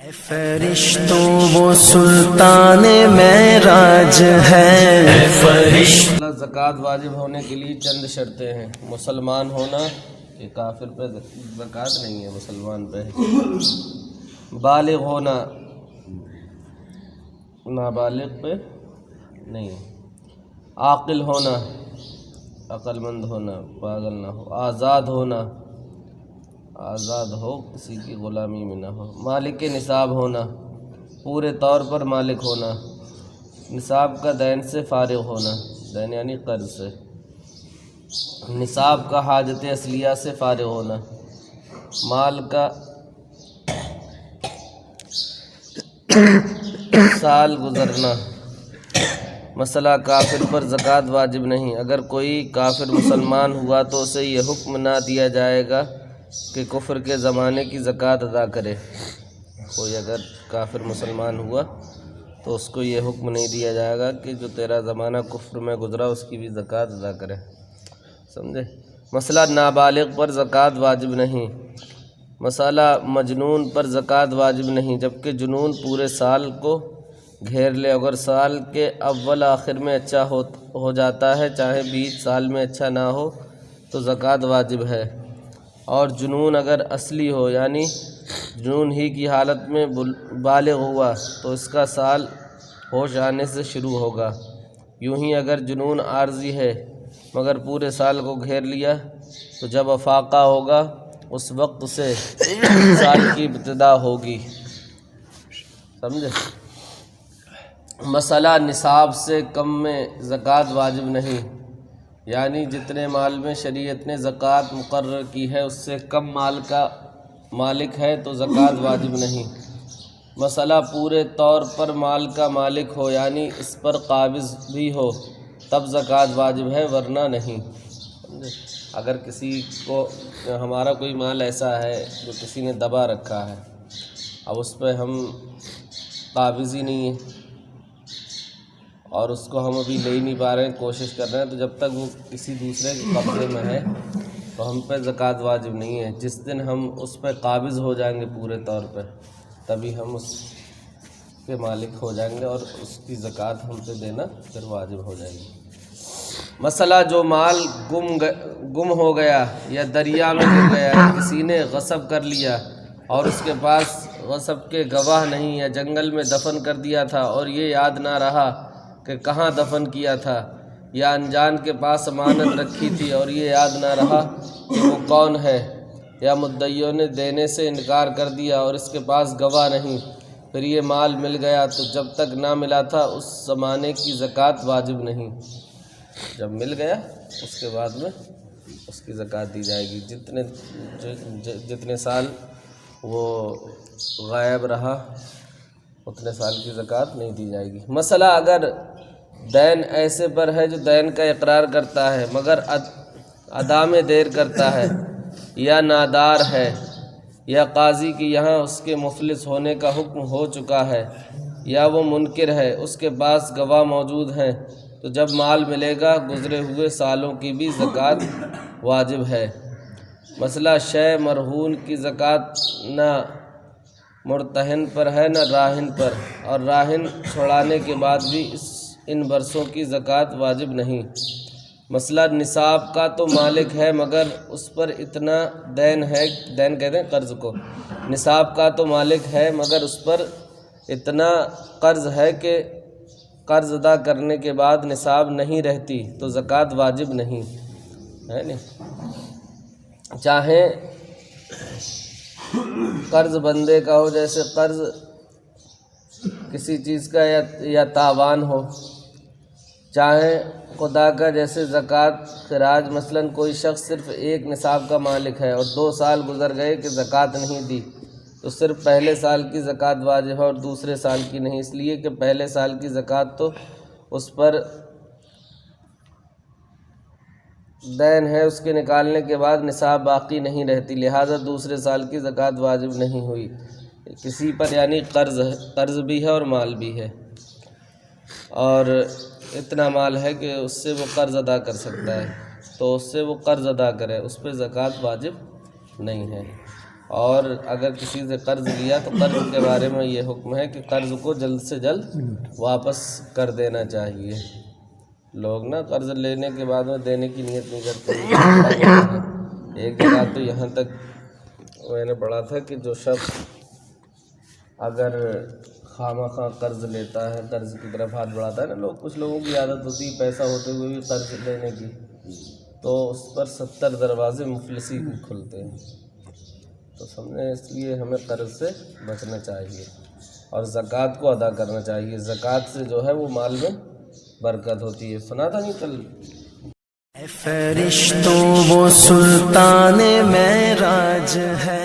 فرشتوں وہ سلطان معراج ہے فرشتوں. زکوٰۃ واجب ہونے کے لیے چند شرطیں ہیں. مسلمان ہونا، کہ کافر پہ زکوٰۃ نہیں ہے، مسلمان پہ ہے. بالغ ہونا، نابالغ پہ نہیں ہے. عاقل ہونا، عقل مند ہونا، پاگل نہ ہو. آزاد ہونا، آزاد ہو، کسی کی غلامی میں نہ ہو. مالک نصاب ہونا، پورے طور پر مالک ہونا. نصاب کا دین سے فارغ ہونا، دین یعنی قرض سے. نصاب کا حاجت اصلیہ سے فارغ ہونا. مال کا سال گزرنا. مسئلہ کافر پر زکوٰۃ واجب نہیں. اگر کوئی کافر مسلمان ہوا تو اسے یہ حکم نہ دیا جائے گا کہ کفر کے زمانے کی زکوٰۃ ادا کرے. کوئی اگر کافر مسلمان ہوا تو اس کو یہ حکم نہیں دیا جائے گا کہ جو تیرا زمانہ کفر میں گزرا اس کی بھی زکوٰۃ ادا کرے. سمجھے؟ مسئلہ نابالغ پر زکوٰۃ واجب نہیں. مسئلہ مجنون پر زکوٰۃ واجب نہیں، جبکہ جنون پورے سال کو گھیر لے. اگر سال کے اول آخر میں اچھا ہو جاتا ہے، چاہے 20 سال میں اچھا نہ ہو تو زکوٰۃ واجب ہے. اور جنون اگر اصلی ہو، یعنی جنون ہی کی حالت میں بالغ ہوا تو اس کا سال ہوش آنے سے شروع ہوگا. یوں ہی اگر جنون عارضی ہے مگر پورے سال کو گھیر لیا تو جب افاقہ ہوگا اس وقت سے سال کی ابتدا ہوگی. سمجھے؟ مسئلہ نصاب سے کم میں زکوٰۃ واجب نہیں، یعنی جتنے مال میں شریعت نے زکوٰۃ مقرر کی ہے اس سے کم مال کا مالک ہے تو زکوٰۃ واجب نہیں. مسئلہ پورے طور پر مال کا مالک ہو، یعنی اس پر قابض بھی ہو، تب زکوٰۃ واجب ہے، ورنہ نہیں. اگر کسی کو ہمارا کوئی مال ایسا ہے جو کسی نے دبا رکھا ہے، اب اس پہ ہم قابض ہی نہیں ہیں اور اس کو ہم ابھی لے ہی نہیں پا رہے ہیں، کوشش کر رہے ہیں، تو جب تک وہ کسی دوسرے کے قبضے میں ہے تو ہم پہ زکوٰۃ واجب نہیں ہے. جس دن ہم اس پہ قابض ہو جائیں گے پورے طور پہ، تبھی ہم اس کے مالک ہو جائیں گے اور اس کی زکوٰۃ ہم پہ دینا پھر واجب ہو جائے گی. مسئلہ جو مال گم ہو گیا یا دریا میں گر گیا یا کسی نے غصب کر لیا اور اس کے پاس غصب کے گواہ نہیں، یا جنگل میں دفن کر دیا تھا اور یہ یاد نہ رہا کہ کہاں دفن کیا تھا، یا انجان کے پاس امانت رکھی تھی اور یہ یاد نہ رہا کہ وہ کون ہے، یا مدعیوں نے دینے سے انکار کر دیا اور اس کے پاس گواہ نہیں، پھر یہ مال مل گیا تو جب تک نہ ملا تھا اس زمانے کی زکوٰۃ واجب نہیں. جب مل گیا اس کے بعد میں اس کی زکوٰۃ دی جائے گی. جتنے سال وہ غائب رہا اتنے سال کی زکوٰۃ نہیں دی جائے گی. مسئلہ اگر دین ایسے پر ہے جو دین کا اقرار کرتا ہے مگر ادا میں دیر کرتا ہے، یا نادار ہے، یا قاضی کی یہاں اس کے مفلس ہونے کا حکم ہو چکا ہے، یا وہ منکر ہے، اس کے پاس گواہ موجود ہیں، تو جب مال ملے گا گزرے ہوئے سالوں کی بھی زکوٰۃ واجب ہے. مسئلہ شے مرہون کی زکوٰۃ نہ مرتہن پر ہے نہ راہن پر، اور راہن چھڑانے کے بعد بھی ان برسوں کی زکوٰۃ واجب نہیں. مسئلہ نصاب کا تو مالک ہے مگر اس پر اتنا دین ہے، دین کہتے ہیں قرض کو، نصاب کا تو مالک ہے مگر اس پر اتنا قرض ہے کہ قرض ادا کرنے کے بعد نصاب نہیں رہتی تو زکوٰۃ واجب نہیں ہے. نہیں چاہے قرض بندے کا ہو، جیسے قرض کسی چیز کا یا تاوان ہو، چاہے خدا کا، جیسے زکوٰۃ خراج. مثلاً کوئی شخص صرف ایک نصاب کا مالک ہے اور 2 سال گزر گئے کہ زکوٰۃ نہیں دی تو صرف پہلے سال کی زکوٰۃ واجب ہے اور دوسرے سال کی نہیں، اس لیے کہ پہلے سال کی زکوٰۃ تو اس پر دین ہے، اس کے نکالنے کے بعد نصاب باقی نہیں رہتی، لہٰذا دوسرے سال کی زکوٰۃ واجب نہیں ہوئی. کسی پر یعنی قرض بھی ہے اور مال بھی ہے، اور اتنا مال ہے کہ اس سے وہ قرض ادا کر سکتا ہے تو اس سے وہ قرض ادا کرے، اس پہ زکوٰۃ واجب نہیں ہے. اور اگر کسی سے قرض لیا تو قرض کے بارے میں یہ حکم ہے کہ قرض کو جلد سے جلد واپس کر دینا چاہیے. لوگ نا قرض لینے کے بعد میں دینے کی نیت نہیں کرتے. ایک جگہ تو یہاں تک میں نے پڑھا تھا کہ جو شخص اگر خواہ خواہ قرض لیتا ہے، قرض کی طرف ہاتھ بڑھاتا ہے نا، کچھ لوگوں کی عادت ہوتی ہے پیسہ ہوتے ہوئے بھی قرض لینے کی، تو اس پر 70 دروازے مفلسی کھلتے ہیں. تو سمجھیں اس لیے ہمیں قرض سے بچنا چاہیے اور زکوٰۃ کو ادا کرنا چاہیے. زکوٰۃ سے جو ہے وہ مال میں برکت ہوتی ہے. سنا تھا نہیں کل؟ اے فرشتوں وہ سلطان معراج ہے.